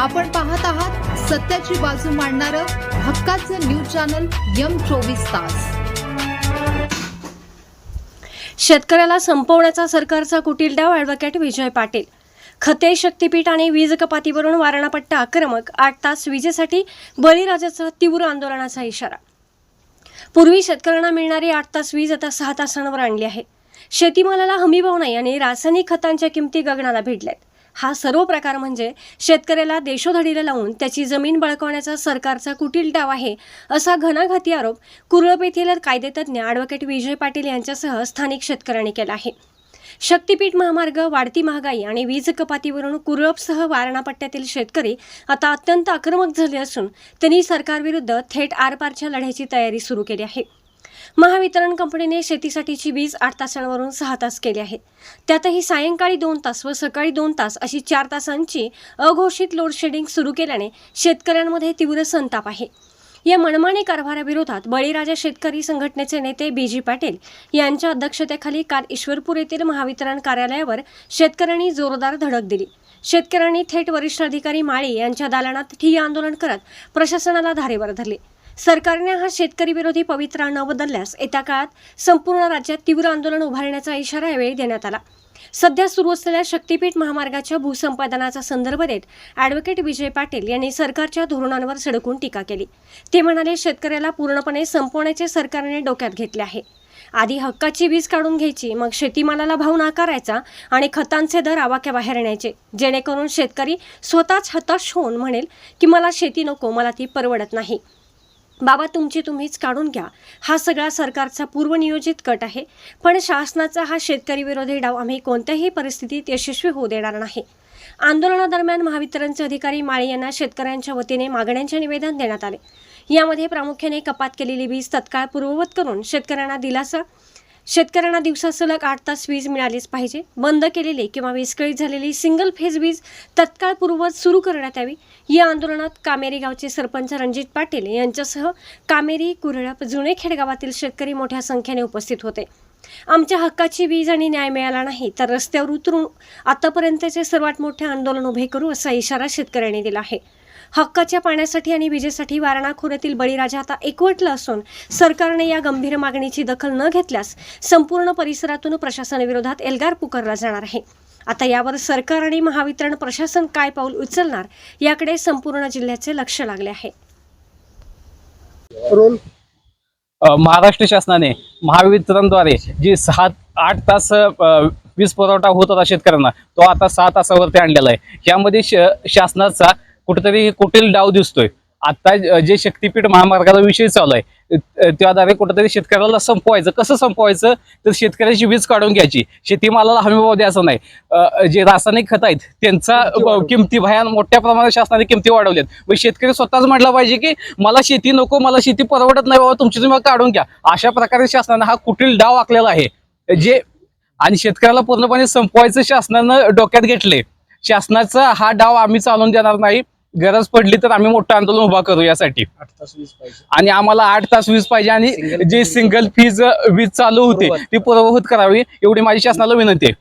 आपण पाहत आहात सत्याची बाजू मांडणारं हक्काचं न्यूज चॅनल M24 तास। शेतकऱ्याला संपवण्याचा सरकारचा कुटील डाव ॲडव्होकेट विजय पाटील। खते, शक्तीपीठ आणि वीज कपातीवरून वारणापट्टा आक्रमक, 8 तास विजेसाठी बळीराजाचा तीव्र आंदोलनाचा इशारा। पूर्वी शेतकऱ्यांना मिळणारी 8 तास वीज आता 6 तासांवर आणली आहे। शेतीमालाला हमीभाव नाही आणि रासायनिक खतांच्या किमती गगनाला भिडल्यात। हा सर्व प्रकार म्हणजे शेतकऱ्याला देशोधडीला लावून त्याची जमीन बळकावण्याचा सरकारचा कुटील डाव आहे, असा घणाघाती आरोप कुरळप येथील कायदेतज्ञ ॲडव्होकेट विजय पाटील यांच्यासह स्थानिक शेतकऱ्यांनी केला आहे। शक्तीपीठ महामार्ग, वाढती महागाई आणि वीज कपातीवरून कुरळपसह वारणा पट्ट्यातील शेतकरी आता अत्यंत आक्रमक झाले असून त्यांनी सरकारविरुद्ध थेट आरपारच्या लढ्याची तयारी सुरू केली आहे। महावितरण कंपनीने शेतीसाठीची वीज 8 तासांवरून 6 तास केली आहे। त्यातही सायंकाळी 2 तास व सकाळी 2 तास अशी 4 तासांची अघोषित लोडशेडिंग सुरू केल्याने शेतकऱ्यांमध्ये तीव्र संताप आहे। या मनमानी कारभाराविरोधात बळीराजा शेतकरी संघटनेचे नेते BG पाटील यांच्या अध्यक्षतेखाली काल ईश्वरपूर येथील महावितरण कार्यालयावर शेतकऱ्यांनी जोरदार धडक दिली। शेतकऱ्यांनी थेट वरिष्ठ अधिकारी माळी यांच्या दालनात ठिय्या आंदोलन करत प्रशासनाला धारेवर धरले। सरकारने हा शेतकरी विरोधी पवित्रा न बदलल्यास येत्या काळात संपूर्ण राज्यात तीव्र आंदोलन उभारण्याचा इशारा यावेळी देण्यात आला। सध्या सुरू असलेल्या शक्तीपीठ महामार्गाच्या भूसंपादनाचा संदर्भ देत ॲडव्होकेट विजय पाटील यांनी सरकारच्या धोरणांवर सडकून टीका केली। ते म्हणाले, शेतकऱ्याला पूर्णपणे संपवण्याचे सरकारने डोक्यात घेतले आहे। आधी हक्काची वीज काढून घ्यायची, मग शेतीमालाला भाव नाकारायचा आणि खतांचे दर आवाक्याबाहेर आणायचे, जेणेकरून शेतकरी स्वतःच हताश होऊन म्हणेल की मला शेती नको, मला ती परवडत नाही। बाबा, तुमची तुम्हीच काढून घ्या, हा सगळा सरकारचा पूर्वनियोजित कट आहे। पण शासनाचा हा शेतकरी विरोधी डाव आम्ही कोणत्याही परिस्थितीत यशस्वी होऊ देणार नाही। आंदोलनादरम्यान महावितरणचे अधिकारी माळी यांना शेतकऱ्यांच्या वतीने मागण्यांचे निवेदन देण्यात आले। यामध्ये प्रामुख्याने कपात केलेली वीज तत्काळ पूर्ववत करून शेतकऱ्यांना दिवसा सलग 8 तास वीज मिळालीच पाहिजे। बंद केलेली किंवा विस्कळीत झालेली सिंगल फेज वीज तत्काळ पूर्ववत सुरू करण्यात यावी। या आंदोलनात कामेरी गावचे सरपंच रणजित पाटील यांच्यासह कामेरी, कुरळप, जुनेखेड गावातील शेतकरी मोठ्या संख्येने उपस्थित होते। आमच्या हक्काची वीज आणि न्याय मिळाला नाही तर रस्त्यावर उतरून आतापर्यंतचे सर्वात मोठे आंदोलन उभे करू, असा इशारा शेतकऱ्यांनी दिला आहे। हक्काच्या पाण्यासाठी आणि विजेसाठी वारणा खोऱ्यातील बळीराजा आता एकवटला असून सरकारने या गंभीर मागणीची दखल न घेतल्यास संपूर्ण परिसरातून प्रशासनाविरोधात एल्गार पुकारला जाणार आहे। आता यावर सरकार आणि महावितरण प्रशासन काय पाऊल उचलणार याकडे संपूर्ण जिल्ह्याचे लक्ष लागले आहे। महाराष्ट्र शासनाने महावितरणद्वारे जी 6-8 तास वीज पुरवठा होत होता शेतकऱ्यांना, तो आता 6 तासावरती आणलेला आहे। यामध्ये शासनाचा कुठेतरी कुटील डाव दिसतोय। आता जे शक्तीपीठ महामार्गाचा विषय चालू आहे, त्याद्वारे कुठेतरी शेतकऱ्याला संपवायचं। कसं संपवायचं तर शेतकऱ्याची वीज काढून घ्यायची, शेतीमालाला हमीभाव द्यायचा नाही। जे रासायनिक खत आहेत त्यांचा किमती भयान मोठ्या प्रमाणात शासनाने किमती वाढवल्यात व शेतकरी स्वतःच म्हटलं पाहिजे की मला शेती नको, मला शेती परवडत नाही बाबा, तुमची तुम्ही काढून घ्या। अशा प्रकारे शासनाने हा कुटील डाव आखलेला आहे जे आणि शेतकऱ्याला पूर्णपणे संपवायचं शासनानं डोक्यात घेतले। शासनाचा हा डाव आम्ही चालून देणार नाही। गरज पडली तर आम्ही मोठं आंदोलन उभा करू यासाठी। 8 तास वीज पाहिजे आणि आम्हाला 8 तास वीज पाहिजे आणि जे सिंगल वीज चालू होते ती पूर्वभूत करावी, एवढी माझी शासनाला विनंती आहे।